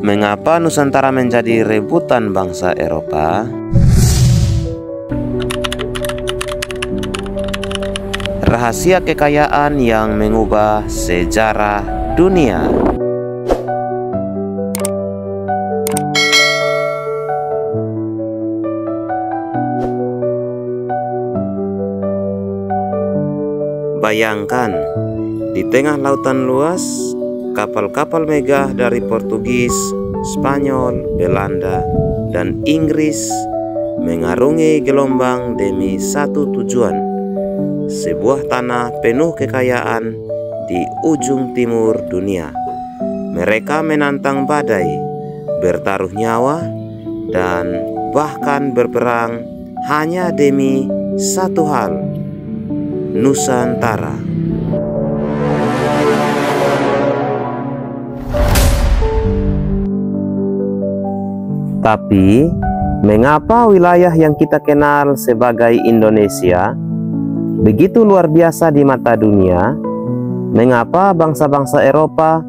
Mengapa Nusantara menjadi rebutan bangsa Eropa? Rahasia kekayaan yang mengubah sejarah dunia. Bayangkan, di tengah lautan luas, kapal-kapal megah dari Portugis, Spanyol, Belanda, dan Inggris mengarungi gelombang demi satu tujuan, sebuah tanah penuh kekayaan di ujung timur dunia. Mereka menantang badai, bertaruh nyawa, dan bahkan berperang hanya demi satu hal: Nusantara. Tapi, mengapa wilayah yang kita kenal sebagai Indonesia begitu luar biasa di mata dunia? Mengapa bangsa-bangsa Eropa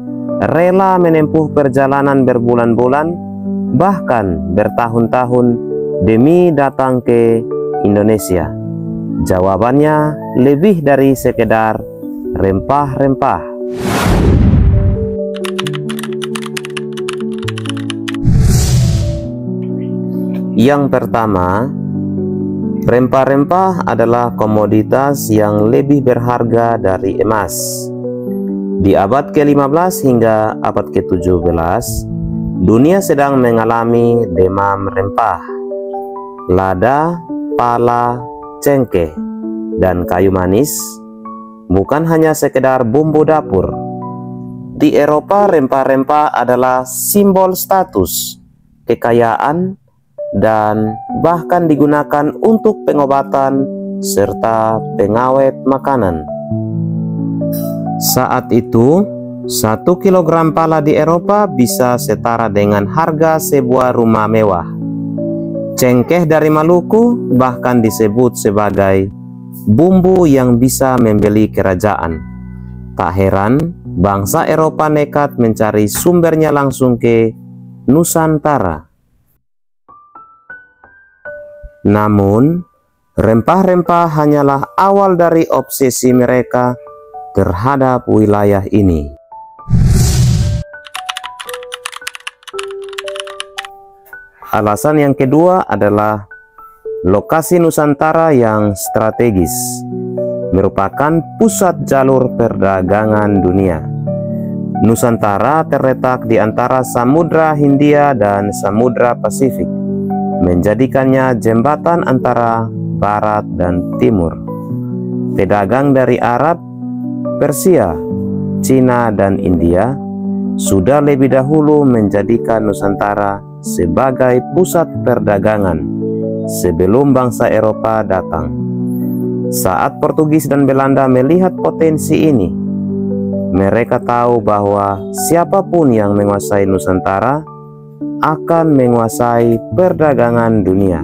rela menempuh perjalanan berbulan-bulan, bahkan bertahun-tahun demi datang ke Indonesia? Jawabannya lebih dari sekedar rempah-rempah. Yang pertama, rempah-rempah adalah komoditas yang lebih berharga dari emas. Di abad ke-15 hingga abad ke-17, dunia sedang mengalami demam rempah. Lada, pala, cengkeh, dan kayu manis bukan hanya sekedar bumbu dapur. Di Eropa, rempah-rempah adalah simbol status, kekayaan, dan bahkan digunakan untuk pengobatan serta pengawet makanan. Saat itu, 1 kilogram pala di Eropa bisa setara dengan harga sebuah rumah mewah. Cengkeh dari Maluku bahkan disebut sebagai bumbu yang bisa membeli kerajaan. Tak heran, bangsa Eropa nekat mencari sumbernya langsung ke Nusantara. Namun, rempah-rempah hanyalah awal dari obsesi mereka terhadap wilayah ini. Alasan yang kedua adalah lokasi Nusantara yang strategis, merupakan pusat jalur perdagangan dunia. Nusantara terletak di antara Samudra Hindia dan Samudra Pasifik, menjadikannya jembatan antara Barat dan Timur. Pedagang dari Arab, Persia, Cina, dan India sudah lebih dahulu menjadikan Nusantara sebagai pusat perdagangan sebelum bangsa Eropa datang. Saat Portugis dan Belanda melihat potensi ini, mereka tahu bahwa siapapun yang menguasai Nusantara akan menguasai perdagangan dunia.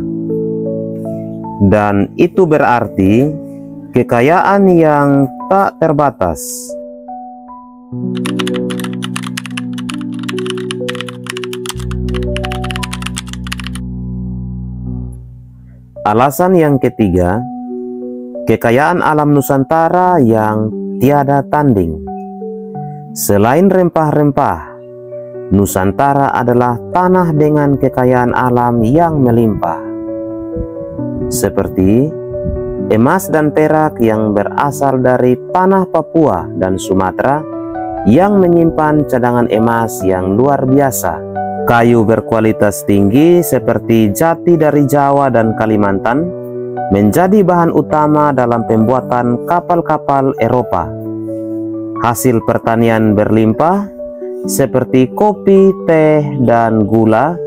Dan itu berarti kekayaan yang tak terbatas. Alasan yang ketiga, kekayaan alam Nusantara yang tiada tanding. Selain rempah-rempah, Nusantara adalah tanah dengan kekayaan alam yang melimpah, seperti emas dan perak yang berasal dari tanah Papua dan Sumatera yang menyimpan cadangan emas yang luar biasa. Kayu berkualitas tinggi seperti jati dari Jawa dan Kalimantan menjadi bahan utama dalam pembuatan kapal-kapal Eropa. Hasil pertanian berlimpah seperti kopi, teh, dan gula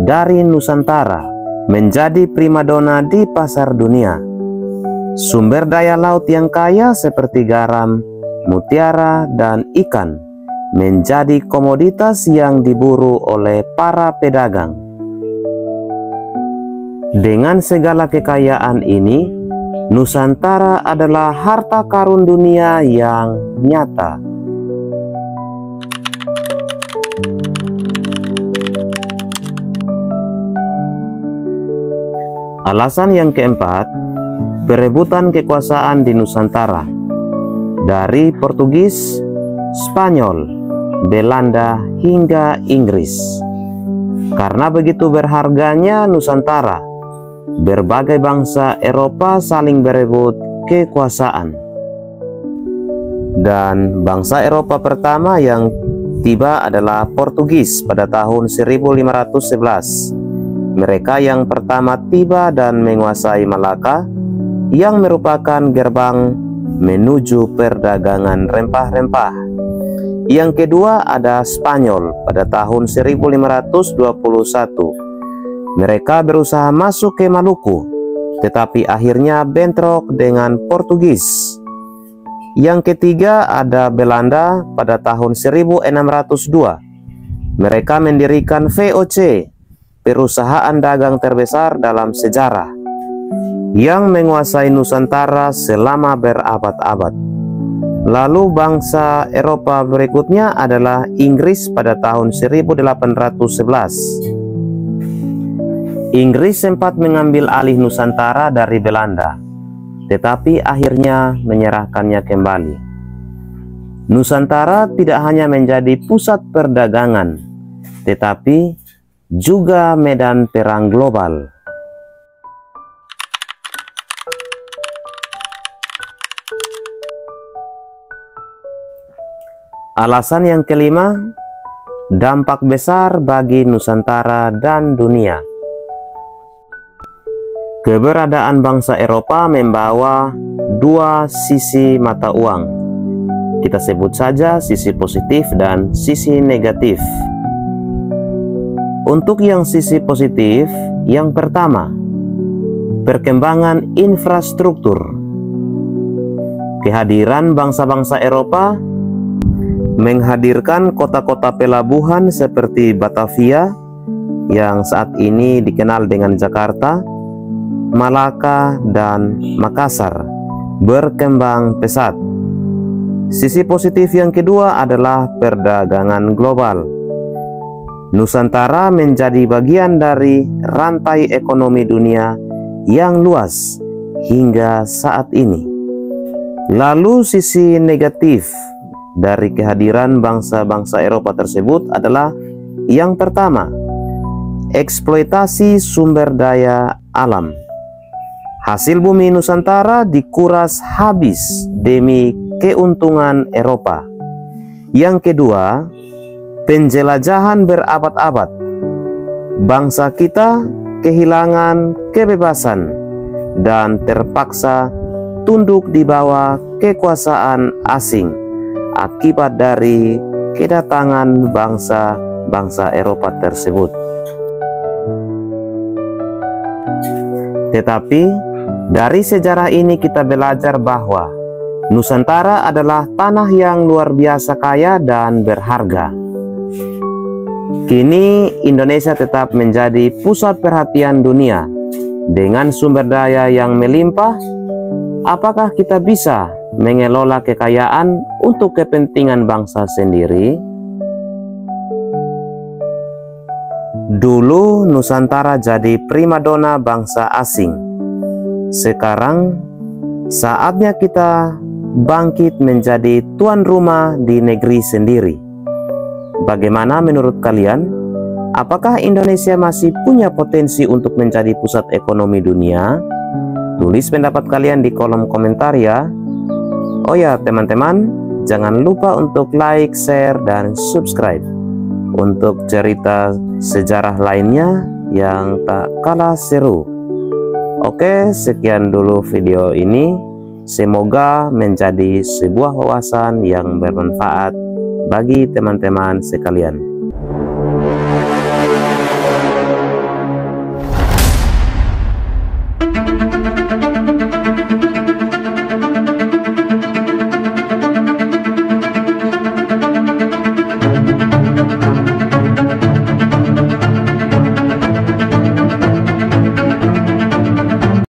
dari Nusantara menjadi primadona di pasar dunia. Sumber daya laut yang kaya seperti garam, mutiara, dan ikan menjadi komoditas yang diburu oleh para pedagang. Dengan segala kekayaan ini, Nusantara adalah harta karun dunia yang nyata. Alasan yang keempat, perebutan kekuasaan di Nusantara dari Portugis, Spanyol, Belanda hingga Inggris. Karena begitu berharganya Nusantara, berbagai bangsa Eropa saling berebut kekuasaan. Dan bangsa Eropa pertama yang tiba adalah Portugis pada tahun 1511. Mereka yang pertama tiba dan menguasai Malaka, yang merupakan gerbang menuju perdagangan rempah-rempah. Yang kedua ada Spanyol pada tahun 1521. Mereka berusaha masuk ke Maluku, tetapi akhirnya bentrok dengan Portugis. Yang ketiga ada Belanda pada tahun 1602. Mereka mendirikan VOC, perusahaan dagang terbesar dalam sejarah, yang menguasai Nusantara selama berabad-abad. Lalu bangsa Eropa berikutnya adalah Inggris pada tahun 1811. Inggris sempat mengambil alih Nusantara dari Belanda, tetapi akhirnya menyerahkannya kembali. Nusantara tidak hanya menjadi pusat perdagangan, tetapi juga medan perang global. Alasan yang kelima, dampak besar bagi Nusantara dan dunia. Keberadaan bangsa Eropa membawa dua sisi mata uang. Kita sebut saja sisi positif dan sisi negatif. Untuk yang sisi positif, yang pertama, perkembangan infrastruktur. Kehadiran bangsa-bangsa Eropa menghadirkan kota-kota pelabuhan seperti Batavia, yang saat ini dikenal dengan Jakarta, Malaka, dan Makassar, berkembang pesat. Sisi positif yang kedua adalah perdagangan global. Nusantara menjadi bagian dari rantai ekonomi dunia yang luas hingga saat ini. Lalu sisi negatif dari kehadiran bangsa-bangsa Eropa tersebut adalah yang pertama, eksploitasi sumber daya alam. Hasil bumi Nusantara dikuras habis demi keuntungan Eropa. Yang kedua, penjelajahan berabad-abad. Bangsa kita kehilangan kebebasan dan terpaksa tunduk di bawah kekuasaan asing akibat dari kedatangan bangsa-bangsa Eropa tersebut. Tetapi dari sejarah ini kita belajar bahwa Nusantara adalah tanah yang luar biasa kaya dan berharga. Kini Indonesia tetap menjadi pusat perhatian dunia dengan sumber daya yang melimpah. Apakah kita bisa mengelola kekayaan untuk kepentingan bangsa sendiri? Dulu Nusantara jadi primadona bangsa asing. Sekarang saatnya kita bangkit menjadi tuan rumah di negeri sendiri. Bagaimana menurut kalian? Apakah Indonesia masih punya potensi untuk menjadi pusat ekonomi dunia? Tulis pendapat kalian di kolom komentar ya. Oh ya teman-teman, jangan lupa untuk like, share, dan subscribe untuk cerita sejarah lainnya yang tak kalah seru. Oke, sekian dulu video ini. Semoga menjadi sebuah wawasan yang bermanfaat bagi teman-teman sekalian.